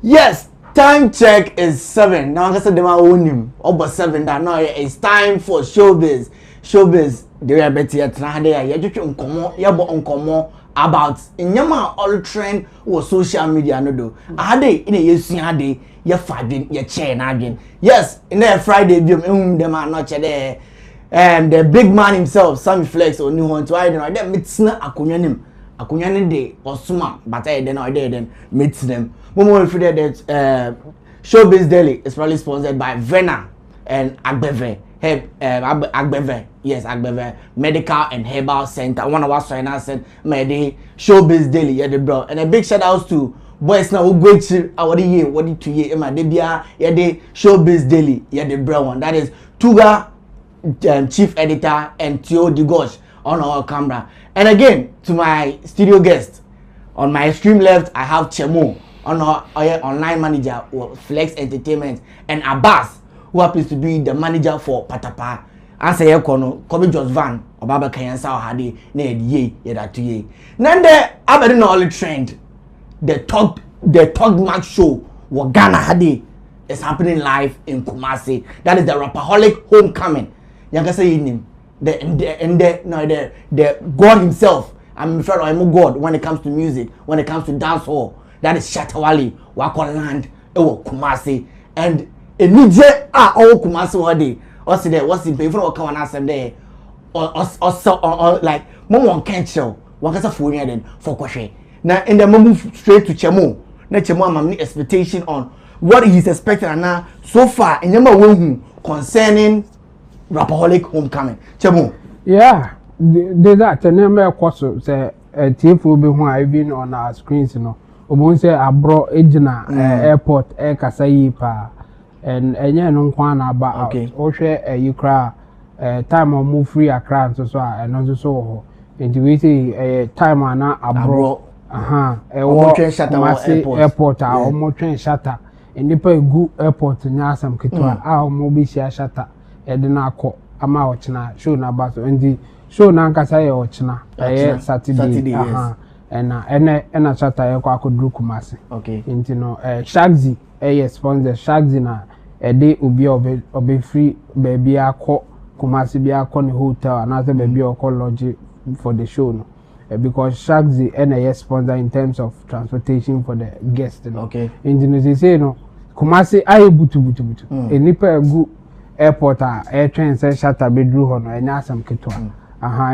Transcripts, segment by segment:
Yes, time check is 7. Now I said them own him. Over 7 that now it's time for showbiz. Showbiz. They are better at Nahade. You just uncommon about inyama all trend or social media no do. I had in a year hade you fadin you chain again. Yes, in there Friday them are not there. The big man himself, Sammy Flex or new one to I don't know. That mitsna akunyanim. Akunyane de osuma, but I then meet them. Momo if that Showbiz Daily is probably sponsored by Vena and Agbeve. Agbeve, yes, Agbeve Medical and Herbal Center. One of our trainers said, "Medi Showbiz Daily, yeah, the bro." And a big shout out to boys now who go to our year, what did 2 year? Emma Debia, yeah, the Showbiz Daily, yeah, the bro one. That is Tuga, chief editor, and Theo Digosh on our camera. And again, to my studio guest, on my extreme left, I have Chemo, on our online manager of Flex Entertainment, and Abbas, who happens to be the manager for Patapa. Answer your kono, Kobe Jos Van, or Baba Kayansa Hadi, Ned Ye, Yeda to Ye. Nande, Aberdeen all trend. The talk match show, what Ghana Hadi is happening live in Kumasi. That is the Rapaholic homecoming. Yanka say him. The God himself. I'm afraid I'm God when it comes to music, when it comes to dance hall. That is Shatta Wale, Wako land, Kumasi, and Nije all Kumasi wadi. Also there, what's in pay for Waka and there, or like Momo can't show. Wakasa for then for Kwashe. Now in the move straight to Chemo. Now Chemo I'm expectation on what he's expecting and now so far in Yama concerning Rapaholic homecoming. Chemo. Yeah, they that and then my question say TF will be who I've been on our screens, you know. Obon say abro ejina airport air kasayi pa and enye no kwana ba okay. O hwe yikra time on move free Accra so and also so into we say time ana abro Shatta airport a omo twen Shatta enipa egu airport nya asam ketwa a omo bi sia Shatta edina akọ ama ochina show na baso ndi show na nkasa ye ochina Saturday ena Shatta ye kwa akodru Kumasi okay nti no Shagzi sponsor Shagzi na de obi free baby akọ Kumasi bi akọ ne hotel another baby akọ lodge for the show no because Shagzi ena sponsor in terms of transportation for the guests no okay nti no say no Kumasi aye butu enipa egu airport air train say Shatta bedru ho no enya asam ketwa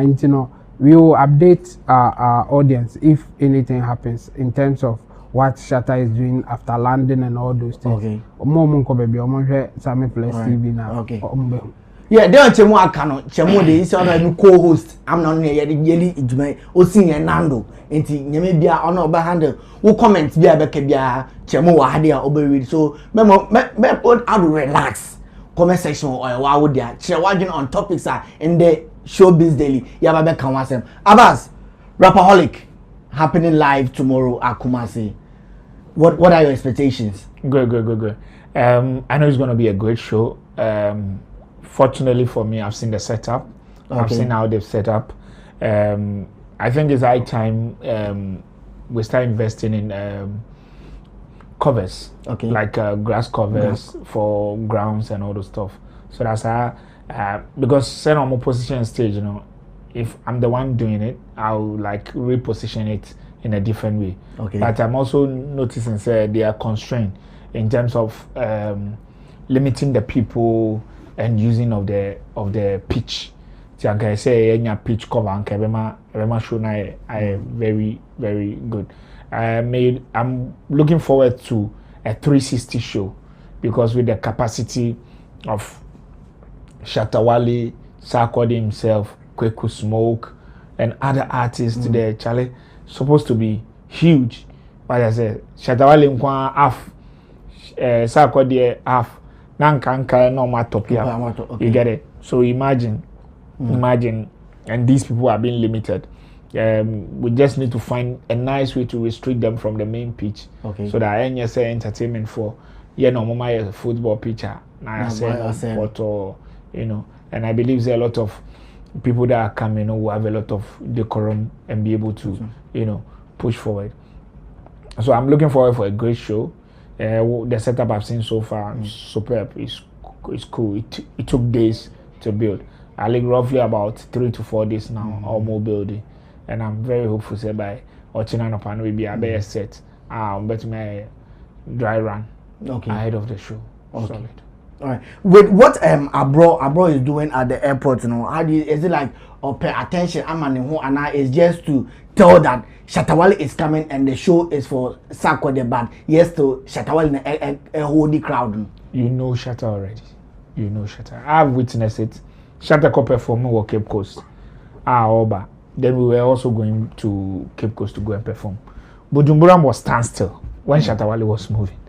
nti no we will update our audience if anything happens in terms of what Shatta is doing after landing and all those things. Okay. Omo nko baby omo hwe Sammy Flex TV na. Okay. Ombe. Yeah, there Chemo akano. Chemo dey isi ona no co-host. I'm not yeli ijuma. Osi ye Nando. Enti nyame bia ona oba handle. Wo comment bia beka bia Chemo wa hade a oba read. So me how to relax. Comment section or wa wo dia. Share wadwin on topics are in the Showbiz Daily. Ya ba be kan wasem. Abbas, Rapperholic happening live tomorrow at Kumasi. What are your expectations? Good. I know it's going to be a great show. Fortunately for me, I've seen the setup. Okay. I've seen how they've set up. I think it's high time we start investing in covers, okay, like grass covers for grounds and all those stuff. So that's how, because set on my position stage, you know, if I'm the one doing it, I'll like reposition it in a different way. Okay. But I'm also noticing they are constrained in terms of limiting the people and using of the pitch. So I can say any pitch cover and Kebema show I very, very good. I'm looking forward to a 360 show because with the capacity of Shatta Wale, Sarkodie himself, Kweku Smoke, and other artists there, Charlie, supposed to be huge. But I said, Shatta Wale half, Sarkodie half, Nankanka no more top here. You get it? So imagine, and these people are being limited. We just need to find a nice way to restrict them from the main pitch. Okay. So that any say entertainment for no football pitcher. Now I say photo, and I believe there are a lot of people that are coming who have a lot of decorum and be able to, push forward. So I'm looking forward for a great show. The setup I've seen so far, superb. It's cool. It took days to build. I think roughly about 3 to 4 days now, or more building, and I'm very hopeful. Say by Ochina Pan will be a better set. Bet my dry run ahead of the show. Okay. Solid. All right. With what Abro is doing at the airport, how do you, is it like pay attention? It's just to tell that Shatta Wale is coming and the show is for Sako the band. Yes, to Shatta Wale in a holy crowd. You know Shatta already. You know Shatta. I've witnessed it. Shatta could perform at Cape Coast. Oba. Then we were also going to Cape Coast to go and perform. Bujumbura was standstill when Shatta Wale was moving.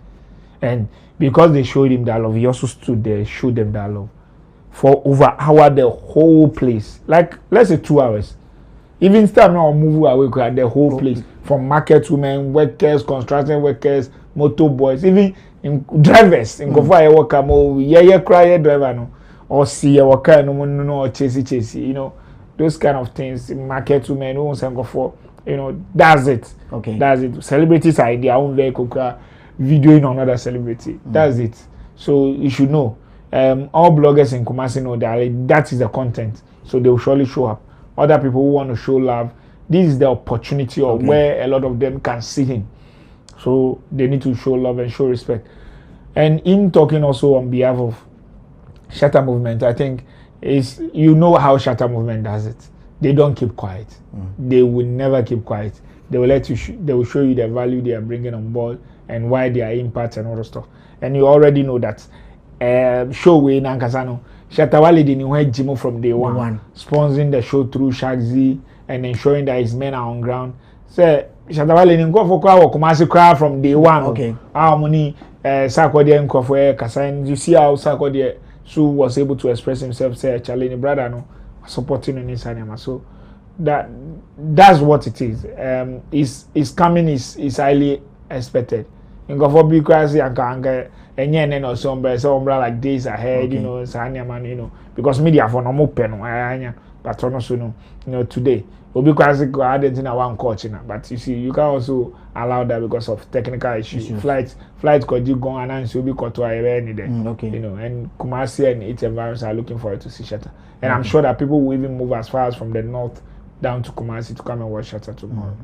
And because they showed him that love, he also stood there, showed them that love. For over an hour, the whole place. Like, let's say 2 hours. Even still now move away, the whole place. From market women, workers, construction workers, motor boys, even in drivers. In Kofa, worker, yeah, cry driver, no. Or see a worker, no, or chasey, you know. Those kind of things. Market women, who go for, you know, that's it. Okay. That's it. Celebrities are in their own vehicle, videoing another celebrity. That's it. So you should know. All bloggers in Kumasi know that is the content. So they will surely show up. Other people who want to show love, this is the opportunity of where a lot of them can see him. So they need to show love and show respect. And in talking also on behalf of Shatta Movement, I think is you know how Shatta Movement does it. They don't keep quiet. They will never keep quiet. They will let you. They will show you the value they are bringing on board and why they are impact and all the stuff. And you already know that. Show way Nankasano. Shatta Wale didn't wear Jimo from day one. Sponsoring the show through Shagzy and ensuring that his men are on ground. So Shatta Wale didn't go for Kumasi crowd from day one. Okay. How many Sarkodie and Kofoe Kasain? You see how Sarkodie Su was able to express himself. Say Charlie brother no supporting on his anima. So that's what it is. His coming is highly expected. In Kofo because Yanka and yen or sombra like days ahead, you know, Sanya you know, because media for no more pen, but also you know, today. Because I didn't know one coach, but you see, you can also allow that because of technical issues. Flights could you go and you'll be caught to any day. You know, and Kumasi and its environs are looking forward to see Shatta. And I'm sure that people will even move as far as from the north down to Kumasi to come and watch Shatta tomorrow.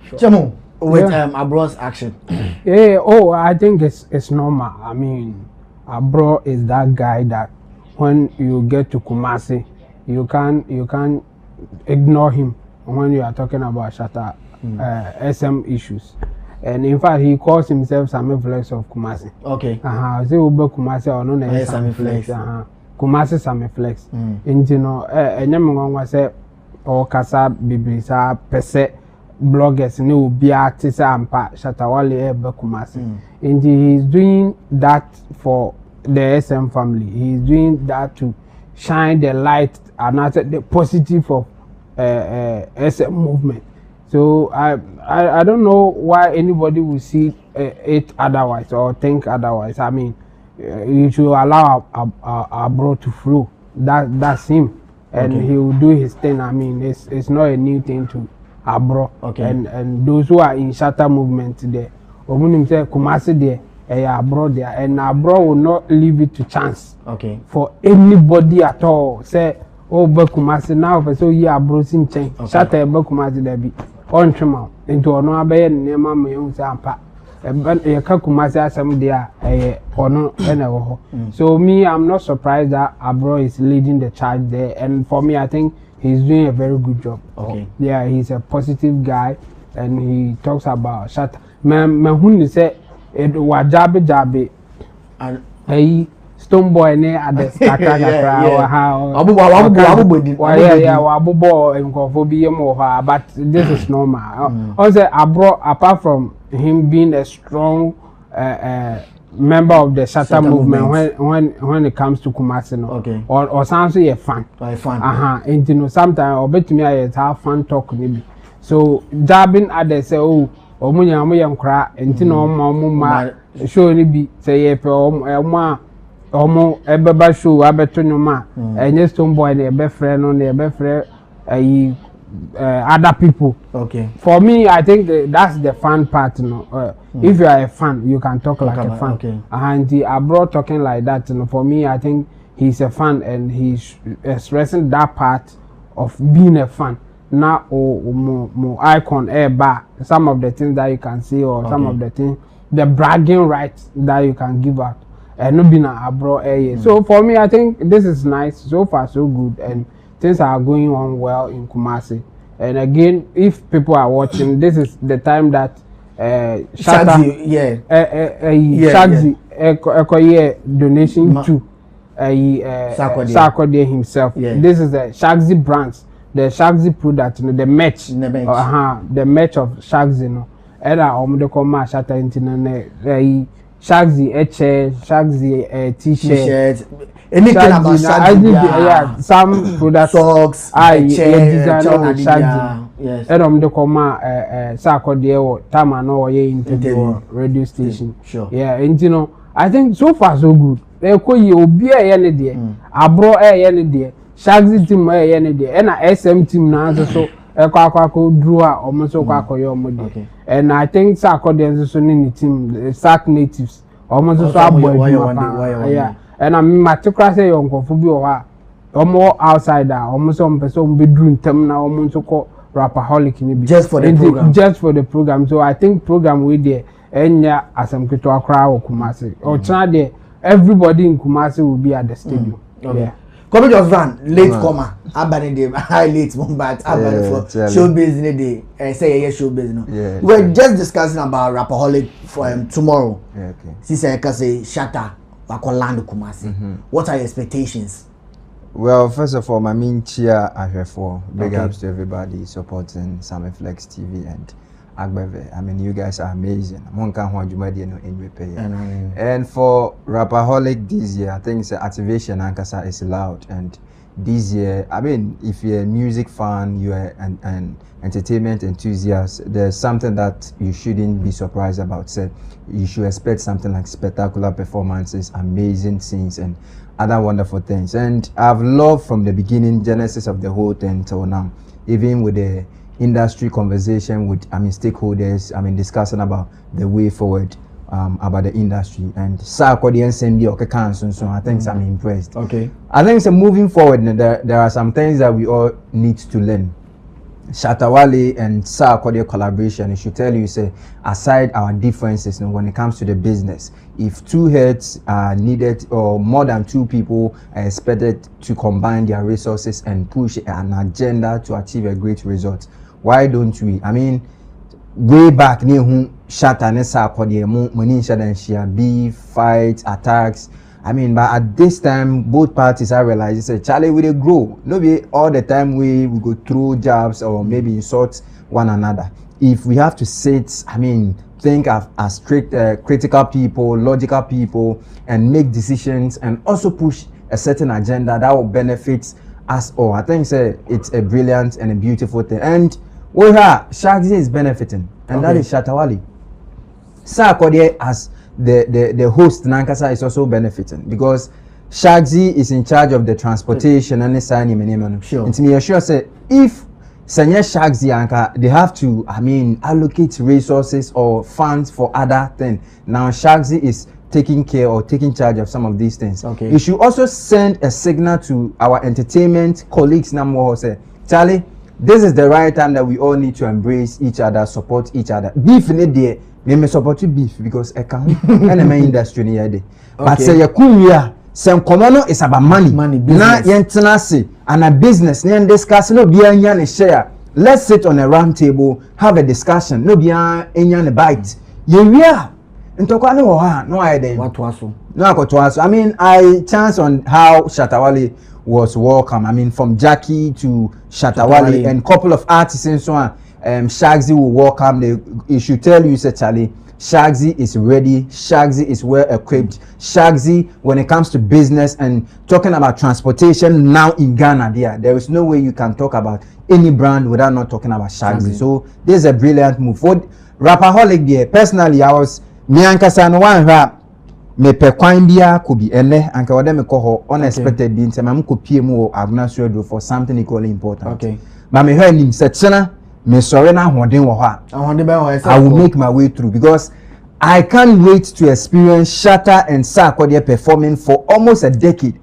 Sure. Chamu, with Abro's action. I think it's normal. I mean, Abro is that guy that when you get to Kumasi, you can't ignore him when you are talking about Shatta SM issues. And in fact, he calls himself Sammy Flex of Kumasi. Okay. Say Ube Kumasi or no Sammy Flex. Kumasi Sammy Flex. And you know, and say or Kasa Biblisa Pese bloggers no be artists and Shatta Wale Ebe Kumasi. And he is doing that for the SM family. He is doing that to shine the light and the positive of SM movement. So I don't know why anybody will see it otherwise or think otherwise. I mean, you should allow our bro to flow. That's him, and he will do his thing. I mean, it's not a new thing to our bro. And those who are in Shatta movement there, Omunim say Kumasi there. Abroad there, and abroad will not leave it to chance. For anybody at all. Say, oh, Kumasi now, so yeah, abroad in chain. Shatta Kumasi there be on Tremont into no abay and Nema Mayon Sampa. A Kumasi as some there, or no, and so me, I'm not surprised that abroad is leading the charge there, and for me, I think he's doing a very good job. Yeah, he's a positive guy, and he talks about Shatta. Man, say. Wajabe hey stone boy ne at the but this is normal. Also apart from him being a strong member of the Shatta movement when it comes to Kumasi no or sounds a fan and you know sometimes or bet me I have fun talk maybe so jabbing others say oh omunya amuyam kra enti na omma show ni bi say ye pe omo ebeba show abeto nyoma enye stone boy na ebe frɛ no na ebe frɛ ayi other people. Okay. For me, I think that's the fun part. You know, if you are a fan, you can talk like a fan. Okay. And abroad talking like that. You know, for me, I think he's a fan and he's expressing that part of being a fan. Now, more icon bar. Some of the things that you can see, or some of the things, the bragging rights that you can give out. And not being abroad. So for me, I think this is nice. So far, so good, and things are going on well in Kumasi. And again, if people are watching, this is the time that Shatta, Shagzy, donation to Sarkodie himself. This is the Shagzy brands, the Shagzy product, you know, the merch, the merch of Shagzy, you know. Era omudekoma Shatta intine Shagzy Shagzy t-shirt, anything about Shagzy, some products, socks, Shagzy. Yes. The coma Sarkodie Tama no interview radio station. Sure. Yeah, and you know, I think so far so good. They call you be a yenny dear, abro a yenny dear, Shagzy team a yenny dear, and SM team now so a quaco drew almost so quaco your modi. And I think Sarkodie is the team, Sark natives, almost so yeah. And I'm matriculated on Kofubi or more outsider, almost some person bedroom term now, almost so called Rapaholic just for the program. Just for the program. So I think program we there and yeah, as I'm going to Accra or Kumasi or China, everybody in Kumasi will be at the stadium. Okay. Yeah. Come just van late comer. Abani de high late but abani for showbiz in the day. Say yeah showbiz no. Yeah, we're just discussing about Rapperholic for tomorrow. Yeah, okay. Since I can say Shatta Wale Kumasi. What are your expectations? Well, first of all, my main cheer for big ups to everybody supporting Sammy Flex TV and Agbeve. I mean, you guys are amazing. And for Rapaholic this year, I think the activation Ankasa is loud. And this year, I mean, if you're a music fan, you're an entertainment enthusiast, there's something that you shouldn't be surprised about. So you should expect something like spectacular performances, amazing scenes, and other wonderful things. And I've loved from the beginning, genesis of the whole thing till now, even with the industry conversation with stakeholders, discussing about the way forward about the industry. And so I think I'm impressed. Okay. I think so moving forward, there are some things that we all need to learn. Shatta Wale and Sarkodie collaboration, it should tell you, say, aside our differences, when it comes to the business, if two heads are needed or more than two people are expected to combine their resources and push an agenda to achieve a great result, why don't we? I mean, way back near whom Shatta and Sarkodie, money beef, fights, attacks. I mean, but at this time, both parties are realizing, say, Charlie, we grow. Maybe all the time we go through jabs or maybe insult one another. If we have to sit, think as strict, critical people, logical people, and make decisions and also push a certain agenda that will benefit us all. I think it's a brilliant and a beautiful thing. And Shagzy is benefiting, and that is Shatta Wale. Sarkodie as the host Nankasa is also benefiting because Shagzy is in charge of the transportation and the signing. Sure. And to me, sure say if Sanya Shagzy Anka, they have to allocate resources or funds for other things. Now Shagzy is taking care or taking charge of some of these things. Okay. You should also send a signal to our entertainment colleagues now say, Charlie, this is the right time that we all need to embrace each other, support each other. Beef in the we may support you beef because I can't and my industry near day. But say you come some common is about money. Now yentenasi and a business and discuss no be a share. Let's sit on a round table, have a discussion. No be a bite. Yeah. And talk no idea. What was so? No, I chance on how Shatta Wale was welcome. From Jackie to Shatta Wale and couple of artists and so on. Shagzy will welcome. It should tell you, say, Charlie, Shagzy is ready. Shagzy is well equipped. Shagzy, when it comes to business and talking about transportation now in Ghana, there is no way you can talk about any brand without not talking about Shagzy. So this is a brilliant move. For Rapaholic there, personally, I was me ankasa no one rap me pe kwan bia ko bi ene anka wode me ko ho unexpected bi ntema me ko pie mu Agna Studio for something equally important. Okay. but me hear him say chena me sorry na hoden wo ha I will make my way through because I can't wait to experience Shatta and Sarkodie performing for almost a decade.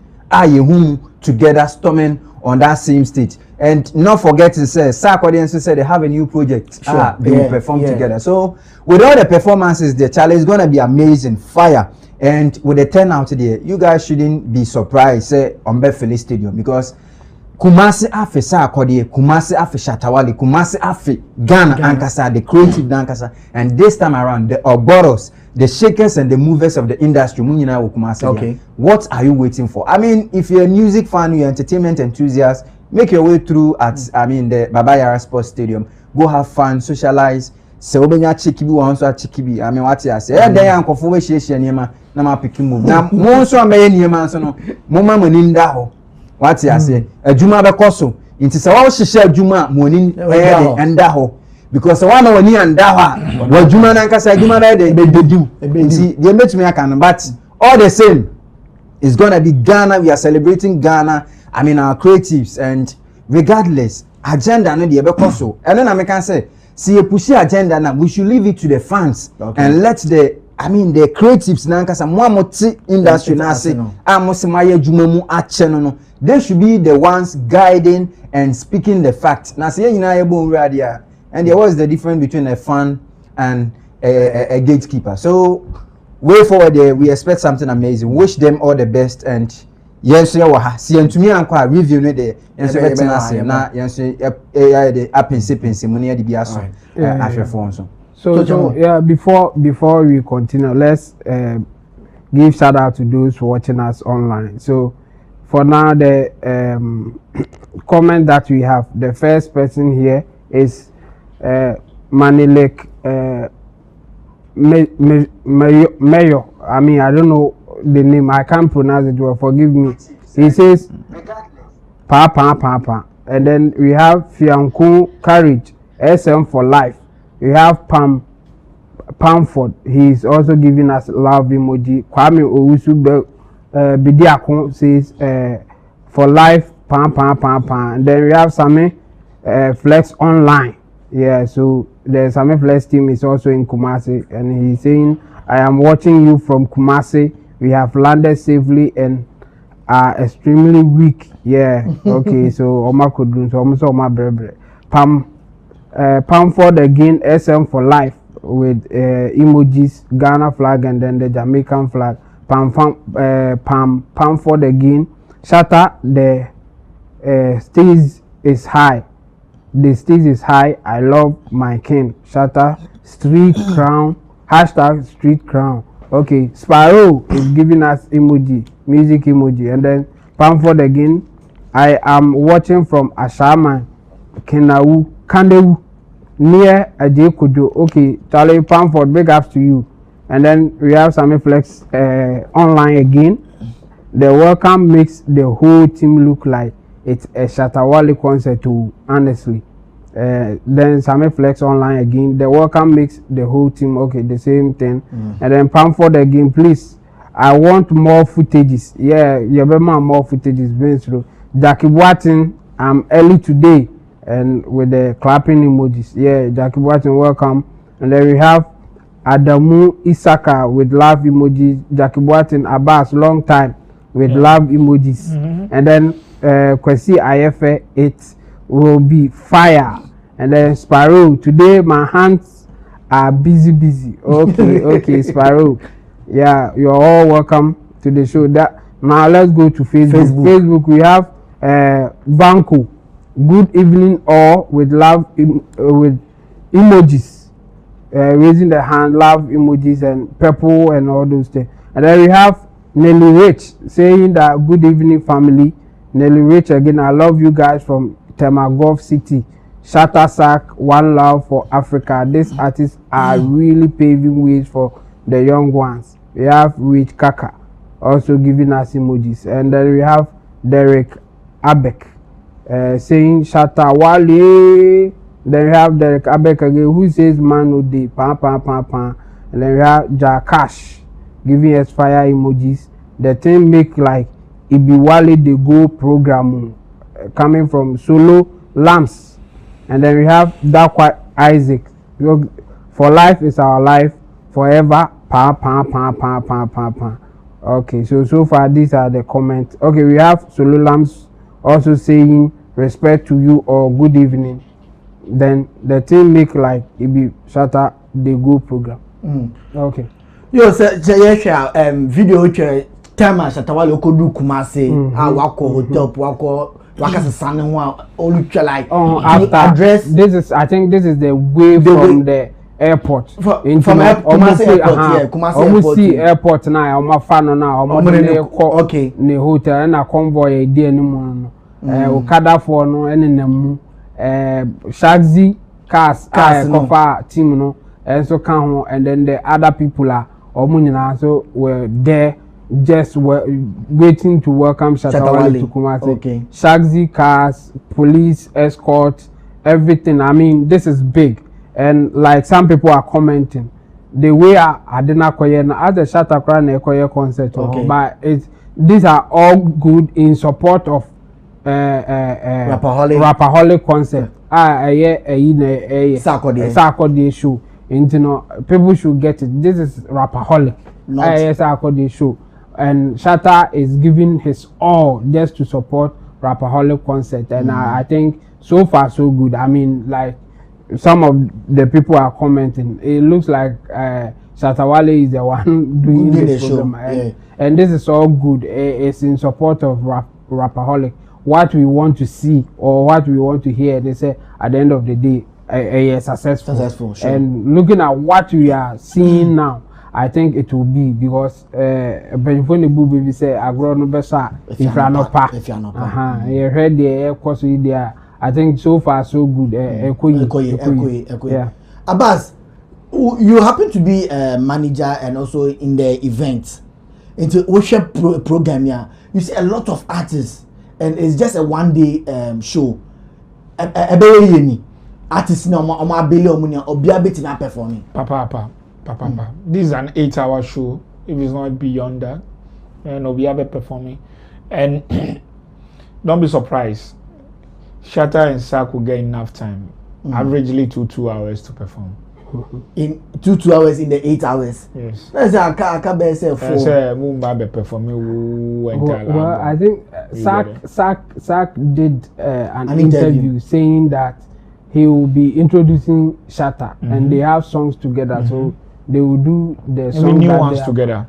Together storming on that same stage. And not forgetting, say Sarkodie said they have a new project. Sure. They will perform together. So with all the performances, the challenge is gonna be amazing, fire. And with the turnout there, you guys shouldn't be surprised, say on Philly Stadium, because Kumasi afe Sarkodie, Kumasi afe Shatta Wale, Kumasi afe Ghana Ankasa, the creative Ankasa, and this time around the Oboros, the shakers and the movers of the industry, Kumasi. Okay. What are you waiting for? I mean, if you're a music fan, you're entertainment enthusiast, make your way through at the Baba Yara Sports Stadium. Go have fun, socialize. Se obenya chikibi won so chikibi. I mean what you say? Eh dey ankofo we hye niema na ma pick move. Na mo so ameye niema so no, mo ma mani nda ho. What you say? Adwuma be koso. Nti se wo hye adwuma moni nda ho. Because one of ni nda ho a adwuma na nkasa adwuma na dey bedu. Nti dey metumi aka no, but all the same it's gonna be Ghana. We are celebrating Ghana. I mean our creatives, and regardless agenda no dey be koso. And then I can say see a pushy agenda now, we should leave it to the fans and let the creatives nankasa mwamoti industry na say amosimaye jumamu acheno no, they should be the ones guiding and speaking the fact. Na say nyina yebo radio, and there was the difference between a fan and a gatekeeper. So way forward there, we expect something amazing. Wish them all the best, and yes, you are. See, and to me, I'm quite reviewing the na yes, the appensipensi money the biaso after phone so. So yeah, before we continue, let's give shout out to those watching us online. So for now, the comment that we have, the first person here is Manilek Mayo. I mean, I don't know the name, I can't pronounce it well, forgive me. He says Papa. And then we have Fianku Courage, SM for life. We have Pamford, he's also giving us love emoji. Kwame Owusu Bidiakon says for life Pam. And then we have Sammy Flex Online. Yeah, so the Sammy Flex team is also in Kumasi, and he's saying, I am watching you from Kumasi. We have landed safely and are extremely weak. Yeah, okay, so Oma Kudun, so almost Oma Brebre. Pamford again, SM for life with emojis, Ghana flag, and then the Jamaican flag. Pamford again. Shatta, the stage is high. The stage is high. I love my king. Shatta, street crown. Hashtag street crown. Okay, Sparrow is giving us emoji, music emoji, and then Pamford again. I am watching from Ashama, Kandewu, near Ajekojo. Okay, Charlie Pamford, big ups to you. And then we have Sammy Flex online again. The welcome makes the whole team look like it's a Shatta Wale concert too, honestly. Then Sammy Flex online again. The welcome makes the whole team okay, the same thing. And then Pamford again, please. I want more footages. Yeah, you better more footages. Been through. Jackie Watson, I'm early today, and with the clapping emojis. Yeah, Jackie Watson, welcome. And then we have Adamu Isaka with love emojis. Jackie Watson Abbas, long time with love emojis. And then Kwesi Ayefe, it will be fire. And then Sparrow, today my hands are busy. Okay, Sparrow. Yeah, you're all welcome to the show. That now let's go to Facebook. We have Vanko, good evening all with love with emojis, raising the hand, love emojis and purple and all those things. And then we have Nelly Rich saying that good evening family. Nelly Rich again, I love you guys from Temagov City. Shatta Sack, one love for Africa. These artists are really paving ways for the young ones. We have Rich Kaka also giving us emojis. And then we have Derek Abek saying Shatta Wale. Then we have Derek Abek again who says man no day. Pam. And then we have Jakash giving us fire emojis. The thing make like Ibiwale the Go program coming from Solo Lamps. And then we have Dakwa Isaac. For life is our life, forever. Pa pa pa pa pa pa pa. Okay, so far these are the comments. Okay, we have Sololams also saying respect to you or good evening. Then the team make like it be Shatta the Go program. Okay. Yo say video time Shatta Wale ko do Kumasi wako hotel wako wakasa sane ho olucha like after address. I think this is the way from the airport from Kumasi airport. Kumasi airport na o fan na o okay ne hotel na convoy e die ni mu no okada for no enenam Shagzi cars cover team no and so can ho and then the other people are nyina so were there just waiting to welcome Shatta Wale to Kumasi. Okay. Shagzi cars, police escort, everything. I mean, this is big. And like some people are commenting, the way I didn't acquire as the Shatta Wale concert, but these are all good in support of Rapaholic concert. Saturday show. People should get it. This is Rapaholic. Saturday show. And Shatta is giving his all just to support Rapaholic concert. And I think so far so good. I mean, like some of the people are commenting, it looks like Shatta Wale is the one doing this program. And this is all good. It's in support of Rapaholic. What we want to see or what we want to hear, they say at the end of the day, successful. Sure. And looking at what we are seeing now, I think it will be because baby say agro no besa if you are not pa. You heard the air course there. I think so far so good. Yeah. Abbas, you happen to be a manager and also in the event. Into worship program here. You see a lot of artists and it's just a one-day show. Artists no abeli omunia obia betina performing. Papa. This is an 8-hour show. If it's not beyond that, and obia be performing. And don't be surprised. Shatta and Sak will get enough time. Averagely 2 hours to perform. In 2 hours in the 8 hours. Yes. Let's say I can't be say 4. Say performing. Well, I think Sak did an interview saying that he will be introducing Shatta and they have songs together, so they will do the songs new ones together.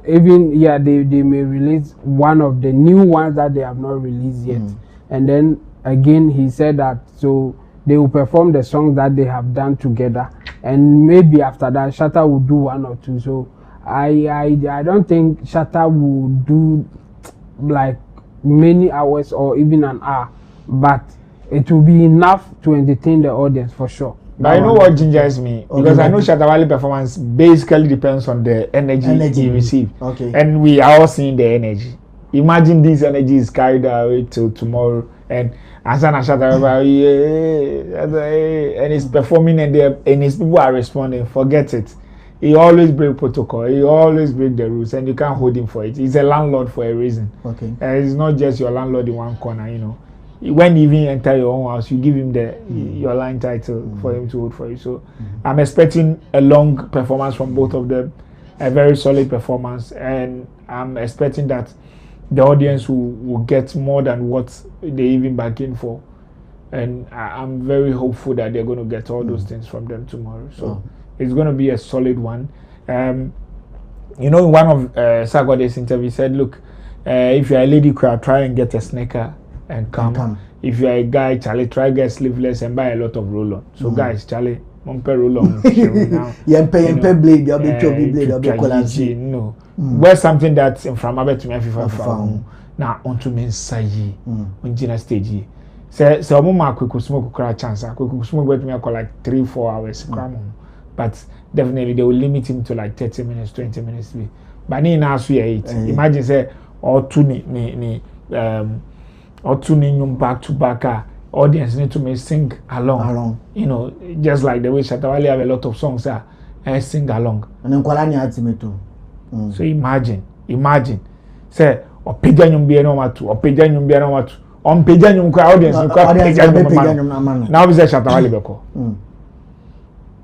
Even they may release one of the new ones that they have not released yet. And then again he said that so they will perform the songs that they have done together, and maybe after that Shatta will do one or two. So I don't think Shatta will do like many hours or even an hour, but it will be enough to entertain the audience for sure. But I know what gingers me because I know Shatta Wale performance basically depends on the energy he receive. Okay. And we are all seeing the energy. Imagine this energy is carried away till tomorrow, and Asana Shatta and he's performing and his people are responding. Forget it. He always break protocol. He always break the rules, and you can't hold him for it. He's a landlord for a reason. Okay. He's not just your landlord in one corner, you know. When you even enter your own house, you give him your line title for him to hold for you. So I'm expecting a long performance from both of them, a very solid performance, and I'm expecting that the audience will get more than what they even bargained for. And I'm very hopeful that they're going to get all those things from them tomorrow. So it's going to be a solid one. You know, in one of Sagwade's interview, he said, look, if you're a lady crowd, try and get a sneaker and come. If you're a guy, Charlie, try get sleeveless and buy a lot of roll-on. So guys, Charlie, Mumpe roll-on. blade, blade, no. Wear something that's in from Abbott to me from now onto me say on Gina stage. So Mama quick smoke cry chance. I could smoke with me like 3-4 hours. But definitely they will limit him to like 30 minutes, 20 minutes. But now we 8. Imagine say or two back to back. Audience need to me sing along. You know, just like the way Shatta Wale have a lot of songs and sing along. And then Kwalani had to So imagine. Say opeja nyumbi no matu, on page and you audience now we say Shatta Wale beko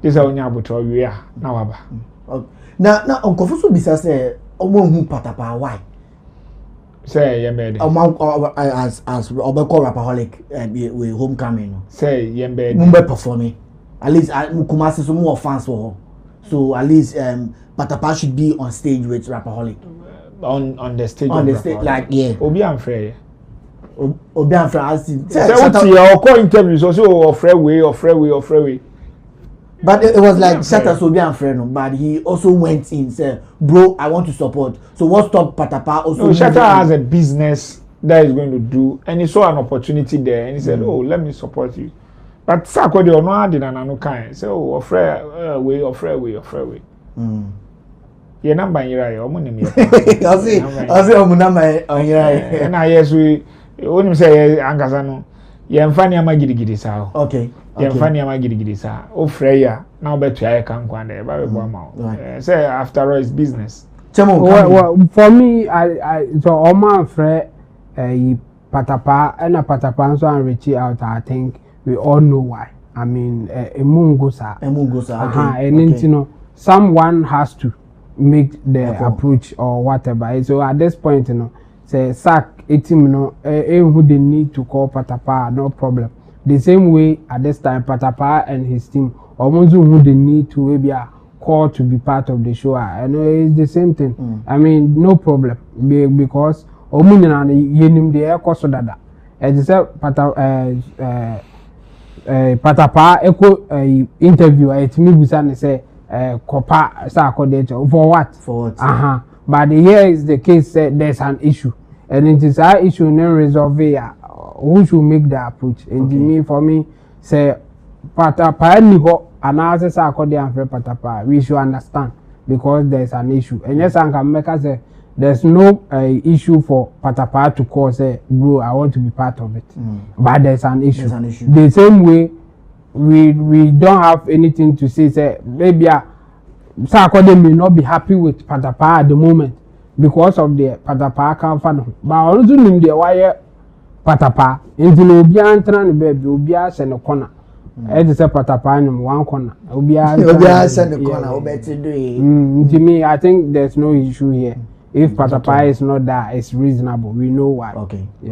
this is onya buto we are now aba na onkofuso bisa say omo hu patapa why say yembe as obeko Rapaholic we homecoming say yembe mumbe performing at least Kumasi so more fans for her. So at least Patapa should be on stage with Rapperholic. On the stage. On the stage, like yeah. Obi and Frey. Obi and Frey. Say what you call interviews also of Frey. But it was like Shatta Obi and Frey, no. But he also went in said, "Bro, I want to support." So what stopped Patapa also? No, Shatta has a business that he's going to do, and he saw an opportunity there, and he said, "Oh, let me support you." But Sako de ono adi na no kan. So ofre we. Ye number yira ye omo nim ye. I say omo number yira. Na yes we onim say angasa no. Ye mfa niam agirigiri sa. Okay. Ye mfa niam agirigiri sa. Ofre ya na obetu ya kan kwan de ba be bo ama. Say after all it's business. Well, for me I so Oma Frey Patapa and a Patapa so and reach out I think we all know why. I mean, Emungosa. Okay. And you know, someone has to make the approach or whatever. So at this point, you know, say sack 18, you know, who they need to call Patapa, no problem. The same way at this time, Patapa and his team, almost who they need to maybe call to be part of the show. I know it's the same thing. I mean, no problem because Omunina yenim the air cost of that. As I said, Patapa echo interview at me busan say kopa sa coordinator for what but here is the case there's an issue and it is our issue no resolve here who should make the approach and me for me say Patapa ni ho anase sa coordinator Patapa we should understand because there's an issue and yes I can make us say there's no issue for Patapa to call say, bro, I want to be part of it. But there's an issue. The same way, we don't have anything to say maybe Sarkodie may not be happy with Patapa at the moment because of the Patapa account fan. But also in the wire Patapa, into the Obian Tran baby, Obia send a corner. It is a Patapa in one corner. Obia send a corner, Obeti. To me, I think there's no issue here. If Patapa is not there, it's reasonable. We know why. Okay. Yeah.